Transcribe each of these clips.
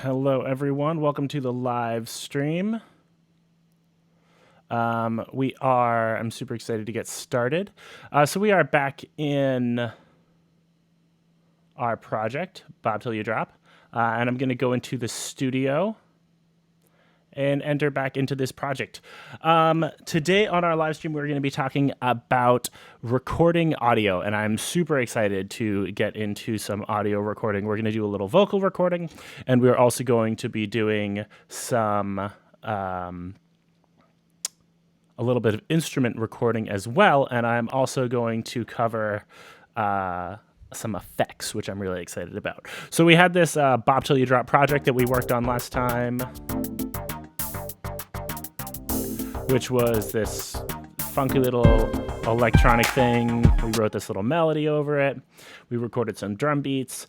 Hello, everyone. Welcome to the live stream. I'm super excited to get started. So we are back in our project, Bob Till You Drop, and I'm going to go into the studio and enter back into this project. Today on our live stream, we're going to be talking about recording audio, and I'm super excited to get into some audio recording. We're going to do a little vocal recording, and we're also going to be doing some a little bit of instrument recording as well, and I'm also going to cover some effects, which I'm really excited about. So we had this Bob Till You Drop project that we worked on last time, which was this funky little electronic thing. We wrote this little melody over it. We recorded some drum beats.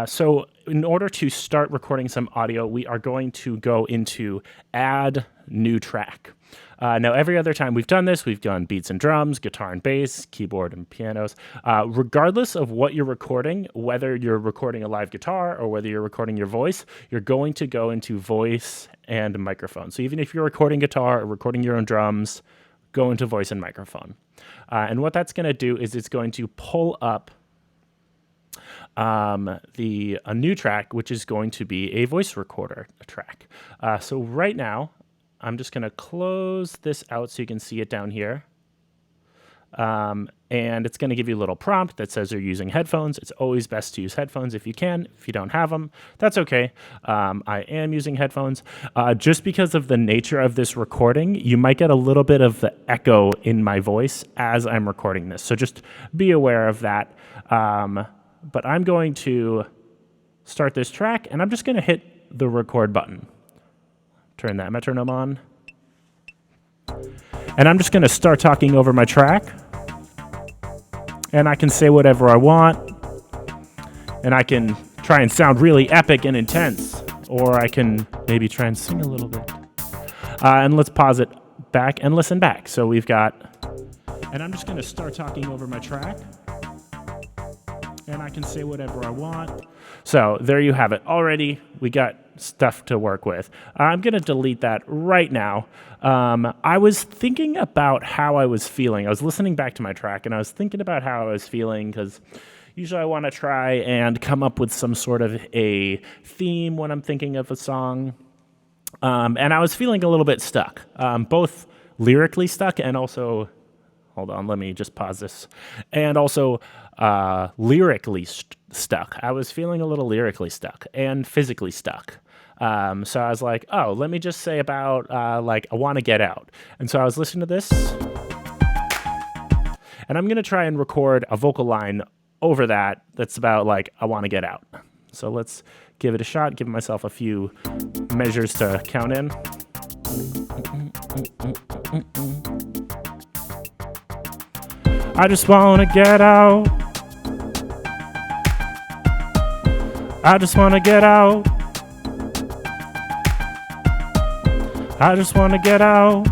So in order to start recording some audio, we are going to go into Add New Track. Now, every other time we've done this, we've done beats and drums, guitar and bass, keyboard and pianos. Regardless of what you're recording, whether you're recording a live guitar or whether you're recording your voice, you're going to go into voice and microphone. So even if you're recording guitar or recording your own drums, go into voice and microphone. And what that's going to do is it's going to pull up a new track, which is going to be a voice recorder track. So right now, I'm just going to close this out so you can see it down here. And it's going to give you a little prompt that says you're using headphones. It's always best to use headphones if you can. If you don't have them, that's okay. I am using headphones. Just because of the nature of this recording, you might get a little bit of the echo in my voice as I'm recording this. So just be aware of that. But I'm going to start this track, and I'm just going to hit the record button. Turn that metronome on. And I'm just going to start talking over my track. And I can say whatever I want. And I can try and sound really epic and intense. Or I can maybe try and sing a little bit. And let's pause it back and listen back. So we've got... And I'm just going to start talking over my track. And I can say whatever I want. So there you have it. Already, we got stuff to work with. I'm going to delete that right now. I was thinking about how I was feeling. I was listening back to my track, and I was thinking about how I was feeling, because usually I want to try and come up with some sort of a theme when I'm thinking of a song. And I was feeling a little bit stuck, both lyrically stuck and also... Hold on, let me just pause this. And also lyrically stuck. I was feeling a little lyrically stuck and physically stuck. So I was like, oh, let me just say about, I want to get out. And so I was listening to this. And I'm going to try and record a vocal line over that that's about, I want to get out. So let's give it a shot, give myself a few measures to count in. I just want to get out. I just want to get out. I just want to get out.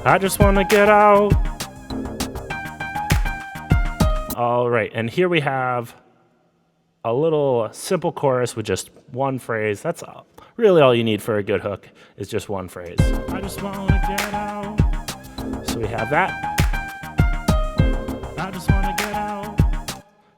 I just want to get out. All right, and here we have a little simple chorus with just one phrase. That's really all you need for a good hook is just one phrase. I just want to get out. So we have that. I just want to get out.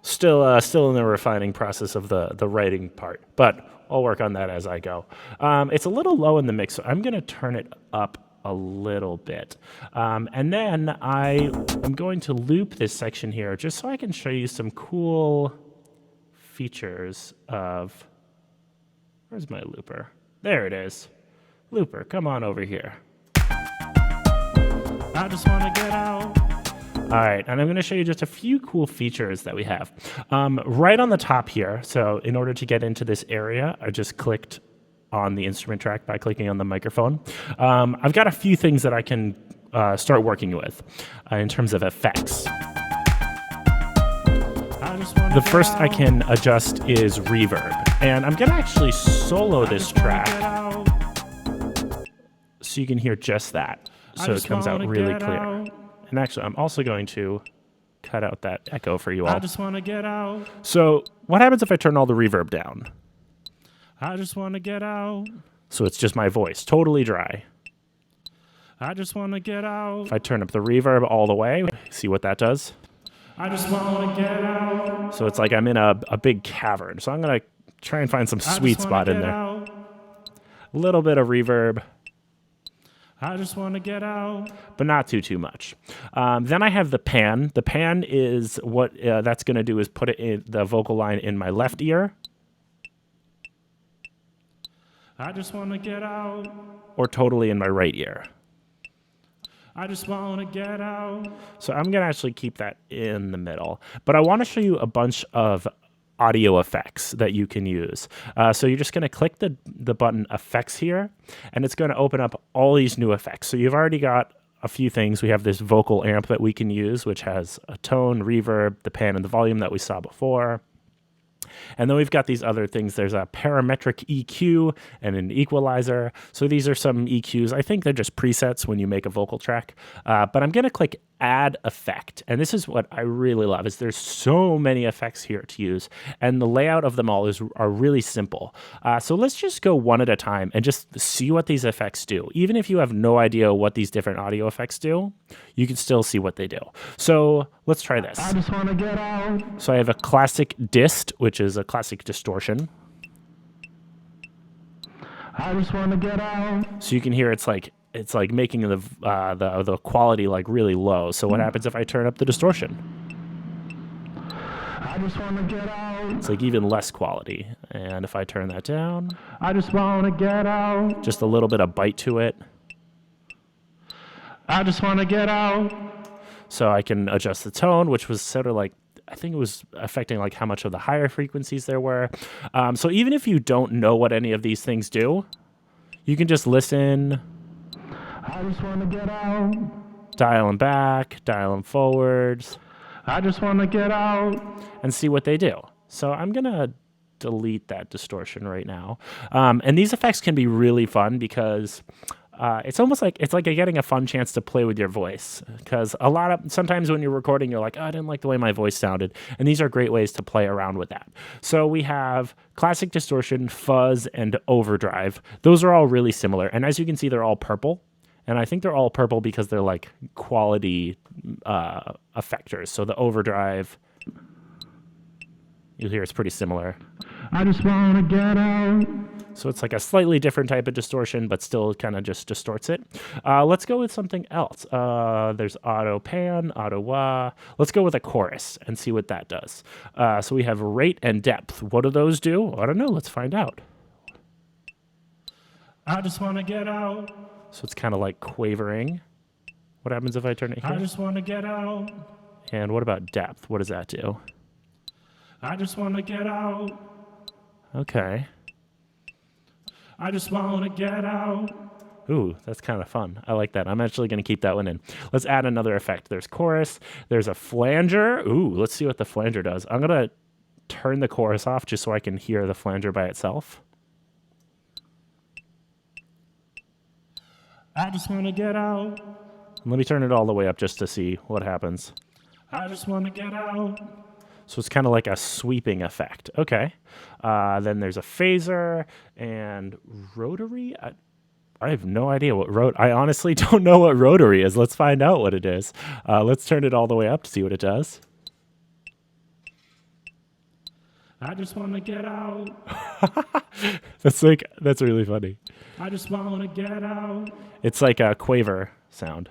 Still in the refining process of the writing part, but I'll work on that as I go. It's a little low in the mix, so I'm going to turn it up a little bit. And then I'm going to loop this section here just so I can show you some cool features of... Where's my looper? There it is. Looper, come on over here. I just want to get out. All right, and I'm going to show you just a few cool features that we have. Right on the top here, so in order to get into this area, I just clicked on the instrument track by clicking on the microphone. I've got a few things that I can start working with in terms of effects. The first I can adjust is reverb, and I'm going to actually solo this track so you can hear just that. So it comes out really clear. And actually, I'm also going to cut out that echo for you all. I just want to get out. So what happens if I turn all the reverb down? I just want to get out. So it's just my voice, totally dry. I just want to get out. If I turn up the reverb all the way, see what that does? I just want to get out. So it's like I'm in a big cavern. So I'm going to try and find some sweet spot in there. Out. A little bit of reverb. I just want to get out. But not too much. Then I have the pan. The pan is what that's going to do is put it in the vocal line in my left ear. I just want to get out. Or totally in my right ear. I just want to get out. So I'm going to actually keep that in the middle. But I want to show you a bunch of audio effects that you can use. So you're just going to click the button Effects here, and it's going to open up all these new effects. So you've already got a few things. We have this vocal amp that we can use, which has a tone, reverb, the pan, and the volume that we saw before. And then we've got these other things. There's a parametric EQ and an equalizer. So these are some EQs. I think they're just presets when you make a vocal track. But I'm going to click Add Effect. And this is what I really love, is there's so many effects here to use. And the layout of them all are really simple. So let's just go one at a time and just see what these effects do. Even if you have no idea what these different audio effects do, you can still see what they do. So let's try this. I just want to get out. So I have a classic dist, which is a classic distortion. I just want to get out. So you can hear it's like making the quality like really low. So what happens if I turn up the distortion? I just want to get out. It's like even less quality. And if I turn that down, I just want to get out. just a little bit of bite to it. I just want to get out. So I can adjust the tone, which was sort of like, I think it was affecting like how much of the higher frequencies there were. So even if you don't know what any of these things do, you can just listen. I just want to get out. Dial them back, dial them forwards. I just want to get out. And see what they do. So I'm going to delete that distortion right now. And these effects can be really fun because it's almost like you're getting a fun chance to play with your voice, because sometimes when you're recording, you're like, oh, I didn't like the way my voice sounded. And these are great ways to play around with that. So we have classic distortion, fuzz, and overdrive. Those are all really similar. And as you can see, they're all purple. And I think they're all purple because they're like quality effectors. So the overdrive, you'll hear it's pretty similar. I just want to get out. So it's like a slightly different type of distortion, but still kind of just distorts it. Let's go with something else. There's auto pan, auto wah. Let's go with a chorus and see what that does. So we have rate and depth. What do those do? I don't know. Let's find out. I just want to get out. So it's kind of like quavering. What happens if I turn it here? I just want to get out. And what about depth? What does that do? I just want to get out. Okay. I just want to get out. Ooh, that's kind of fun. I like that. I'm actually going to keep that one in. Let's add another effect. There's chorus. There's a flanger. Ooh, let's see what the flanger does. I'm going to turn the chorus off just so I can hear the flanger by itself. I just want to get out. Let me turn it all the way up just to see what happens. I just want to get out. So it's kind of like a sweeping effect. Okay. Then there's a phaser and rotary. I have no idea what I honestly don't know what rotary is. Let's find out what it is. Let's turn it all the way up to see what it does. I just want to get out. That's really funny. I just want to get out. It's like a quaver sound.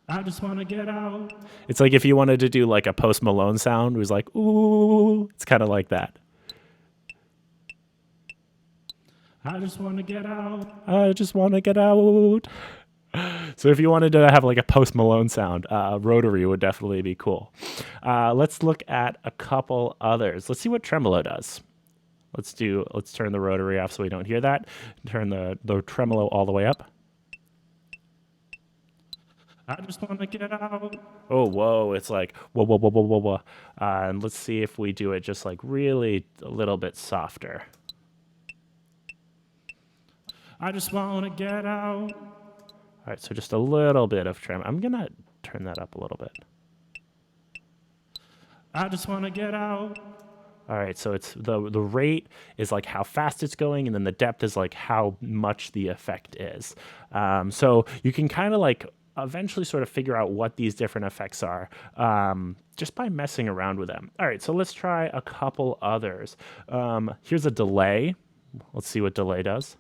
I just want to get out. It's like if you wanted to do like a Post Malone sound, it was like, ooh, it's kind of like that. I just want to get out. I just want to get out. So if you wanted to have like a Post Malone sound, rotary would definitely be cool. Let's look at a couple others. Let's see what tremolo does. Let's turn the rotary off so we don't hear that. Turn the tremolo all the way up. I just want to get out. Oh, whoa, it's like, whoa, whoa, whoa, whoa, whoa, whoa. And let's see if we do it just like really a little bit softer. I just want to get out. All right, so just a little bit of tremolo. I'm going to turn that up a little bit. I just want to get out. All right, so it's the rate is like how fast it's going, and then the depth is like how much the effect is. So you can kind of like eventually sort of figure out what these different effects are just by messing around with them. All right, so let's try a couple others. Here's a delay. Let's see what delay does.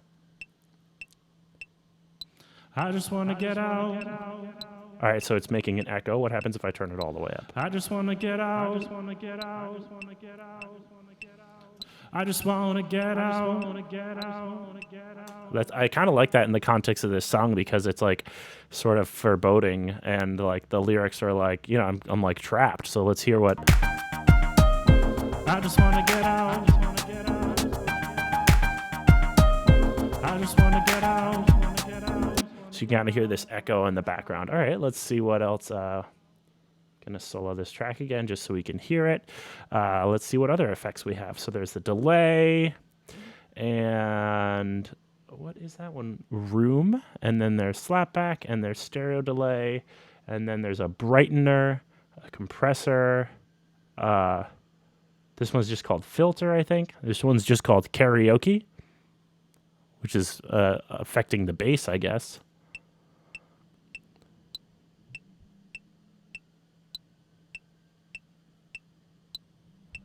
I just want to get out. All right, so it's making an echo. What happens if I turn it all the way up? I just want to get out. I just want to get out. I just want to get out. I kind of like that in the context of this song because it's like sort of foreboding, and like the lyrics are like, you know, I'm like trapped. So let's hear what. I just want to get out. I just want to get out. So you kind of hear this echo in the background. All right, let's see what else. Gonna solo this track again just so we can hear it. Let's see what other effects we have. So there's the delay, and what is that one? Room, and then there's slapback, and there's stereo delay, and then there's a brightener, a compressor. This one's just called filter, I think. This one's just called karaoke, which is affecting the bass, I guess.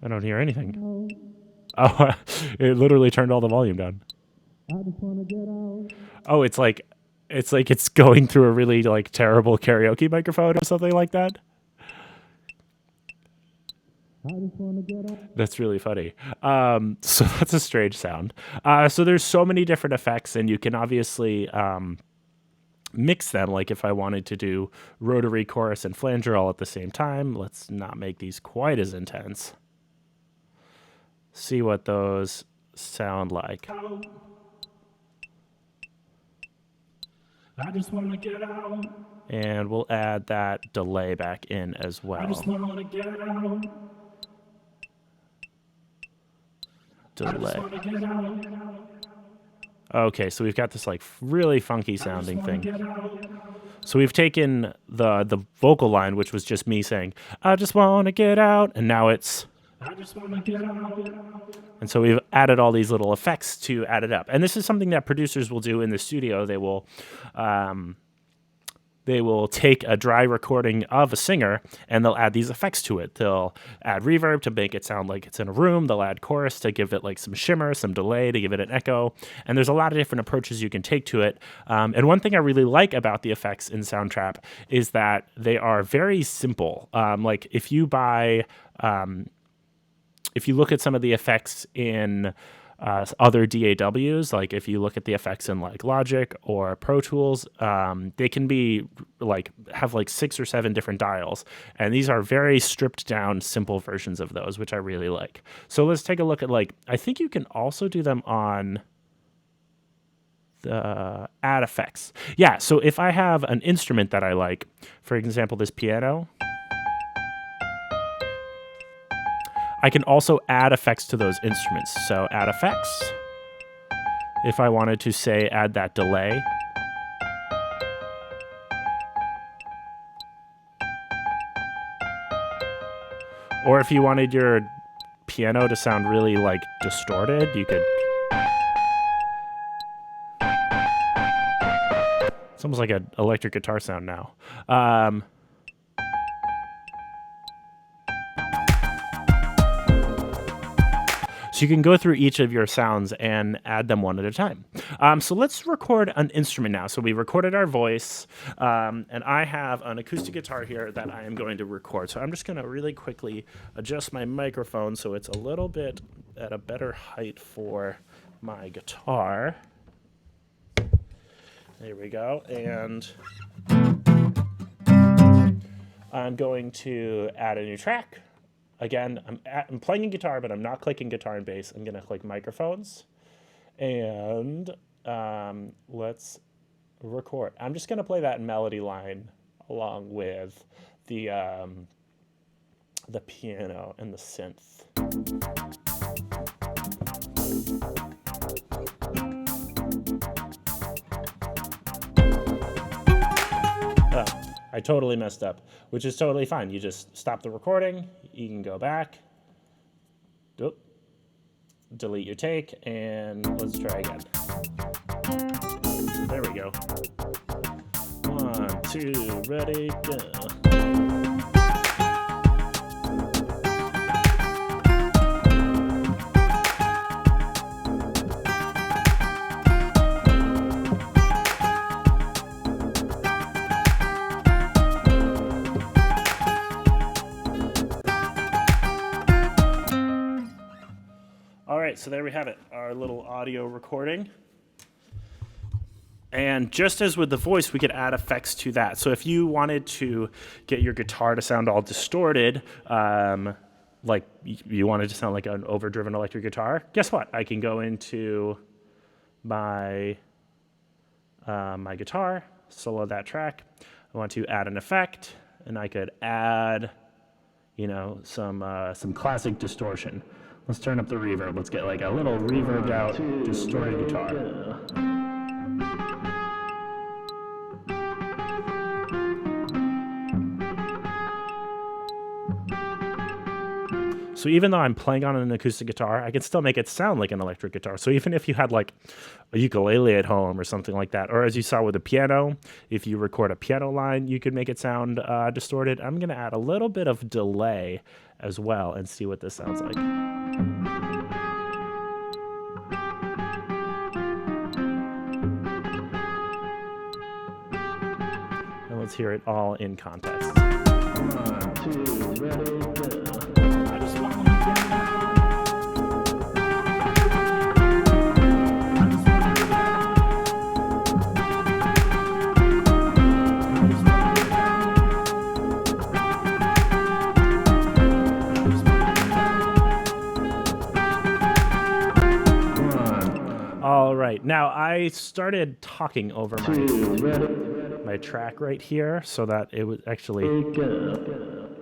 I don't hear anything. Oh, it literally turned all the volume down. I just want to get out. Oh, it's like it's going through a really like terrible karaoke microphone or something like that. I just want to get out. That's really funny. So that's a strange sound. So there's so many different effects, and you can obviously mix them. Like if I wanted to do rotary, chorus, and flanger all at the same time, let's not make these quite as intense. See what those sound like. I just want to get out. And we'll add that delay back in as well. I just want to get out. Delay. Want to get out. Okay, so we've got this like really funky sounding thing. So we've taken the vocal line, which was just me saying, I just want to get out, and now it's I just want to get out. And so we've added all these little effects to add it up. And this is something that producers will do in the studio. They will take a dry recording of a singer and they'll add these effects to it. They'll add reverb to make it sound like it's in a room. They'll add chorus to give it like some shimmer, some delay to give it an echo. And there's a lot of different approaches you can take to it. And one thing I really like about the effects in Soundtrap is that they are very simple. Like if you buy... if you look at some of the effects in other DAWs, like if you look at the effects in like Logic or Pro Tools, they can be like have like 6 or 7 different dials. And these are very stripped down, simple versions of those, which I really like. So let's take a look at like, I think you can also do them on the add effects. Yeah, so if I have an instrument that I like, for example, this piano, I can also add effects to those instruments. So add effects. If I wanted to say add that delay. Or if you wanted your piano to sound really like distorted, you could. It's almost like an electric guitar sound now. So you can go through each of your sounds and add them one at a time. So let's record an instrument now. So we recorded our voice, and I have an acoustic guitar here that I am going to record. So I'm just going to really quickly adjust my microphone so it's a little bit at a better height for my guitar. There we go. And I'm going to add a new track. Again, I'm playing a guitar, but I'm not clicking guitar and bass. I'm going to click microphones, and let's record. I'm just going to play that melody line along with the piano and the synth. I totally messed up, which is totally fine. You just stop the recording, You can go back. Oop. Delete your take, and let's try again. There we go. 1, 2, ready, go. All right, so there we have it, our little audio recording. And just as with the voice, we could add effects to that. So if you wanted to get your guitar to sound all distorted, like you wanted to sound like an overdriven electric guitar, guess what? I can go into my my guitar, solo that track. I want to add an effect, and I could add, you know, some classic distortion. Let's turn up the reverb. Let's get like a little reverbed out, distorted guitar. So even though I'm playing on an acoustic guitar, I can still make it sound like an electric guitar. So even if you had like a ukulele at home or something like that, or as you saw with the piano, if you record a piano line, you could make it sound distorted. I'm going to add a little bit of delay as well and see what this sounds like. And let's hear it all in context. 1, 2, ready, go. I just want to get out. All right, now I started talking over my track right here so that it was actually,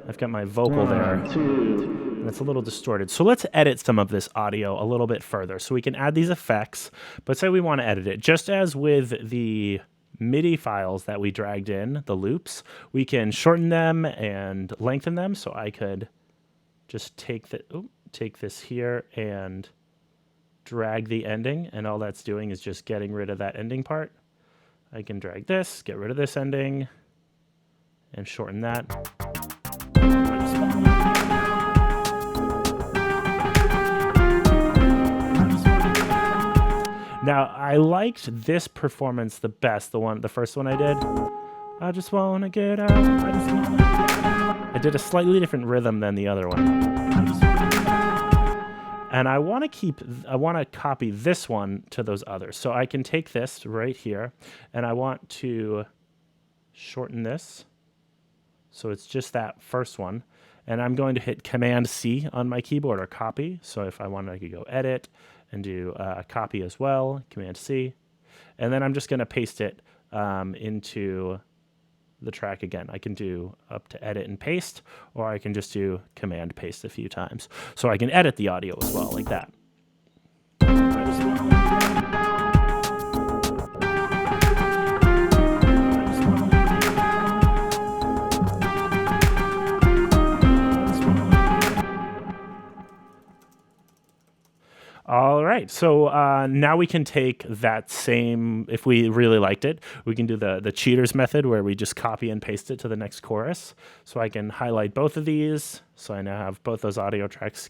I've got my vocal there, and it's a little distorted. So let's edit some of this audio a little bit further so we can add these effects, but say we want to edit it. Just as with the MIDI files that we dragged in, the loops, we can shorten them and lengthen them. So I could just take this here and drag the ending, and all that's doing is just getting rid of that ending part. I can drag this, get rid of this ending, and shorten that. Now, I liked this performance the best, the first one I did. I just wanna get out. I did a slightly different rhythm than the other one. And I want to copy this one to those others. So I can take this right here, and I want to shorten this. So it's just that first one. And I'm going to hit Command-C on my keyboard, or copy. So if I wanted, I could go edit and do copy as well, Command-C. And then I'm just going to paste it into the track again. I can do up to edit and paste, or I can just do command paste a few times. So I can edit the audio as well, like that. All right, so now we can take that same, if we really liked it, we can do the cheaters method where we just copy and paste it to the next chorus. So I can highlight both of these. So I now have both those audio tracks,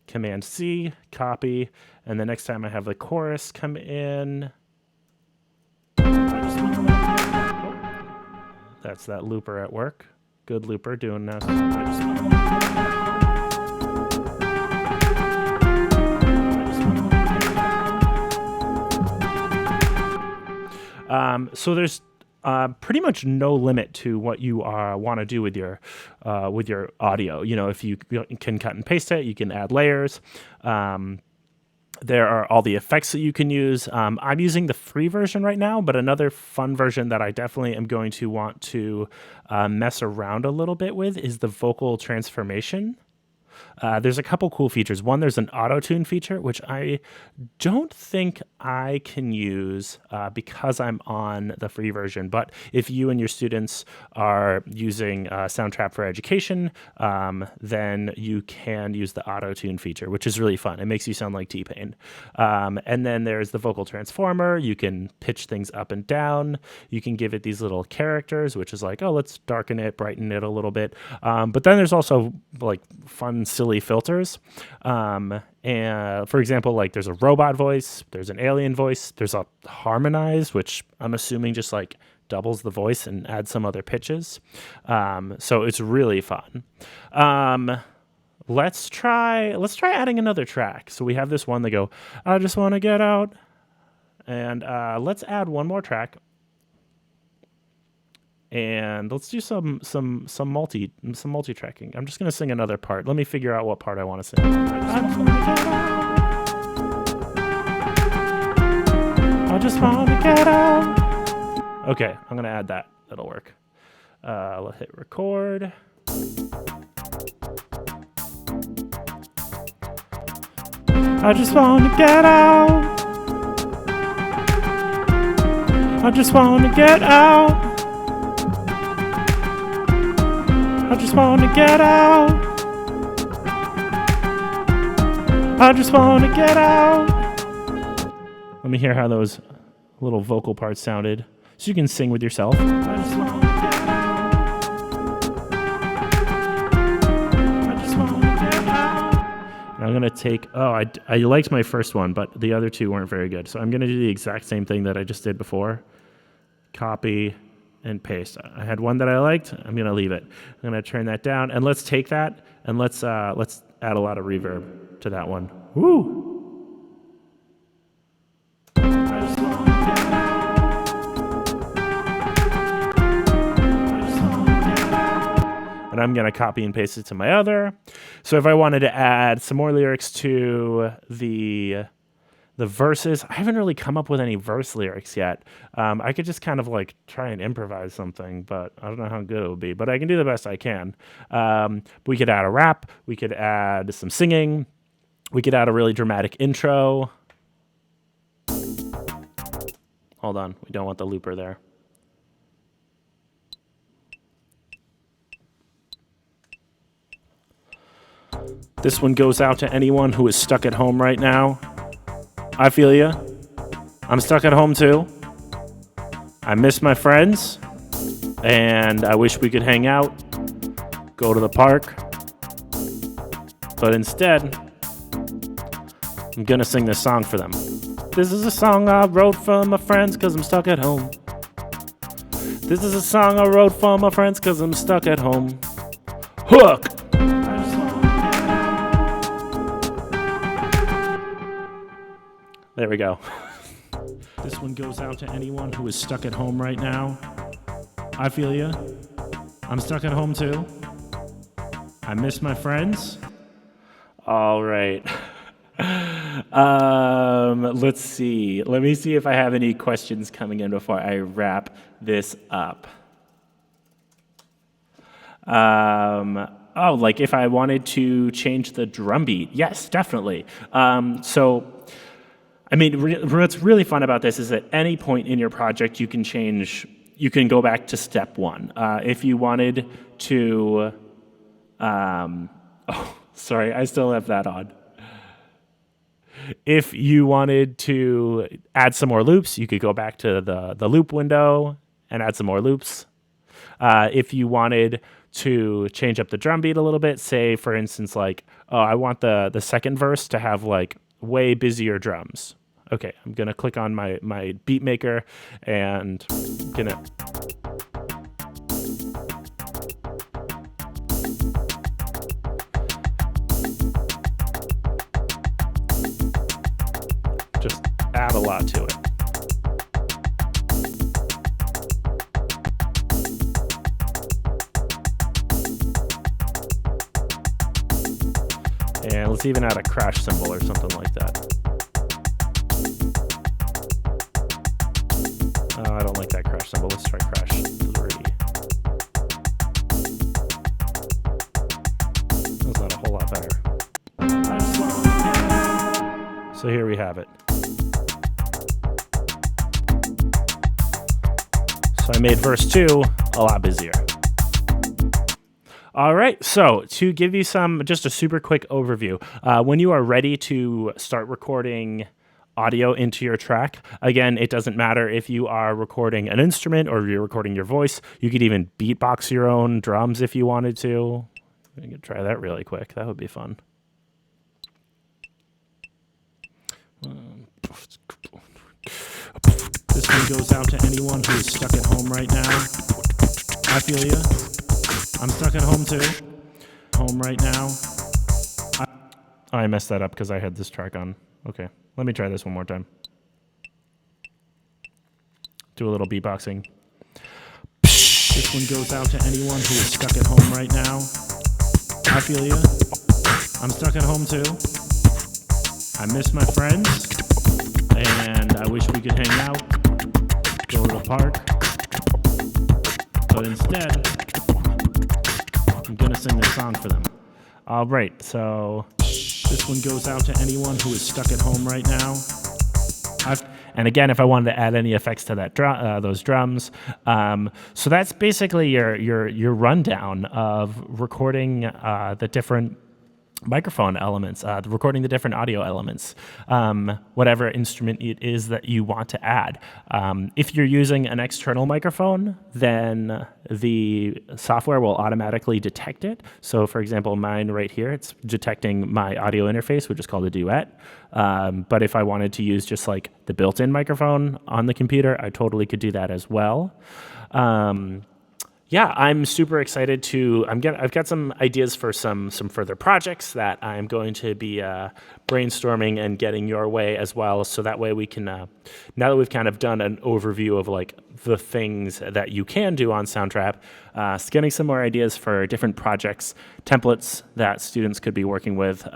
Command-C, copy, and the next time I have the chorus come in, that's that looper at work. Good looper doing that. So there's pretty much no limit to what you want to do with your audio. You know, if you can cut and paste it, you can add layers. There are all the effects that you can use. I'm using the free version right now, but another fun version that I definitely am going to want to mess around a little bit with is the vocal transformation. there's a couple cool features. One, there's an Autotune feature, which I don't think I can use because I'm on the free version. But if you and your students are using Soundtrap for Education, then you can use the Autotune feature, which is really fun. It makes you sound like T-Pain. And then there's the vocal transformer. You can pitch things up and down. You can give it these little characters, which is like, oh, let's darken it, brighten it a little bit. But then there's also like fun, silly filters. And for example, like there's a robot voice, there's an alien voice, there's a harmonize, which I'm assuming just like doubles the voice and adds some other pitches. So it's really fun. Let's try adding another track. So we have this one that go, I just want to get out. And let's add one more track. And let's do some multi-tracking. I'm just gonna sing another part. Let me figure out what part I want to sing. I just want to get out. Okay, I'm gonna add that. That'll work. Let's hit record. I just want to get out. I just want to get out. I just want to get out. I just want to get out. Let me hear how those little vocal parts sounded, so you can sing with yourself. I just want to get out. I just want to get out. And I'm gonna take. Oh, I liked my first one, but the other two weren't very good. So I'm gonna do the exact same thing that I just did before. Copy and paste. I had one that I liked. I'm gonna leave it. I'm gonna turn that down, and let's take that and let's add a lot of reverb to that one. Woo! And I'm gonna copy and paste it to my other. So if I wanted to add some more lyrics to the verses, I haven't really come up with any verse lyrics yet. I could just kind of like try and improvise something, but I don't know how good it would be. But I can do the best I can. We could add a rap. We could add some singing. We could add a really dramatic intro. Hold on, we don't want the looper there. This one goes out to anyone who is stuck at home right now. I feel ya. I'm stuck at home too. I miss my friends, and I wish we could hang out, go to the park. But instead, I'm gonna sing this song for them. This is a song I wrote for my friends cause I'm stuck at home. This is a song I wrote for my friends cause I'm stuck at home. Hook! There we go. This one goes out to anyone who is stuck at home right now. I feel ya. I'm stuck at home too. I miss my friends. All right. Let's see. Let me see if I have any questions coming in before I wrap this up. Like if I wanted to change the drum beat. Yes, definitely. I mean, what's really fun about this is at any point in your project, you can go back to step one. If you wanted to, sorry, I still have that on. If you wanted to add some more loops, you could go back to the loop window and add some more loops. If you wanted to change up the drum beat a little bit, say, for instance, like, oh, I want the second verse to have like way busier drums. Okay, I'm gonna click on my beat maker and gonna just add a lot to it. And let's even add a crash cymbal or something like that. Oh, I don't like that crash cymbal. Let's try crash 3. That was not a whole lot better. So here we have it. So I made verse 2 a lot busier. All right, so to give you just a super quick overview, when you are ready to start recording audio into your track, again, it doesn't matter if you are recording an instrument or if you're recording your voice. You could even beatbox your own drums if you wanted to. I could try that really quick. That would be fun. This one goes out to anyone who is stuck at home right now. I feel you. I'm stuck at home too. Home right now. I messed that up because I had this track on. Okay, let me try this one more time. Do a little beatboxing. This one goes out to anyone who is stuck at home right now. I feel you. I'm stuck at home too. I miss my friends. And I wish we could hang out. Go to the park. But instead, I'm gonna sing this song for them. All right, so this one goes out to anyone who is stuck at home right now. And again, if I wanted to add any effects to that those drums, so that's basically your rundown of recording the different microphone elements, recording the different audio elements, whatever instrument it is that you want to add. If you're using an external microphone, then the software will automatically detect it. So for example, mine right here, it's detecting my audio interface, which is called a duet. But if I wanted to use just like the built-in microphone on the computer, I totally could do that as well. Yeah, I'm super excited I've got some ideas for some further projects that I'm going to be brainstorming and getting your way as well. So that way we can, now that we've kind of done an overview of like the things that you can do on Soundtrap, getting some more ideas for different projects, templates that students could be working with.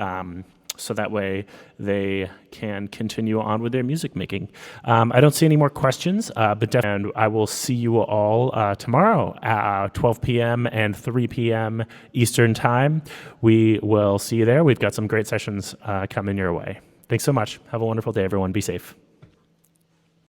So that way they can continue on with their music making. I don't see any more questions, but definitely I will see you all tomorrow at 12 p.m. and 3 p.m. Eastern Time. We will see you there. We've got some great sessions coming your way. Thanks so much. Have a wonderful day, everyone. Be safe.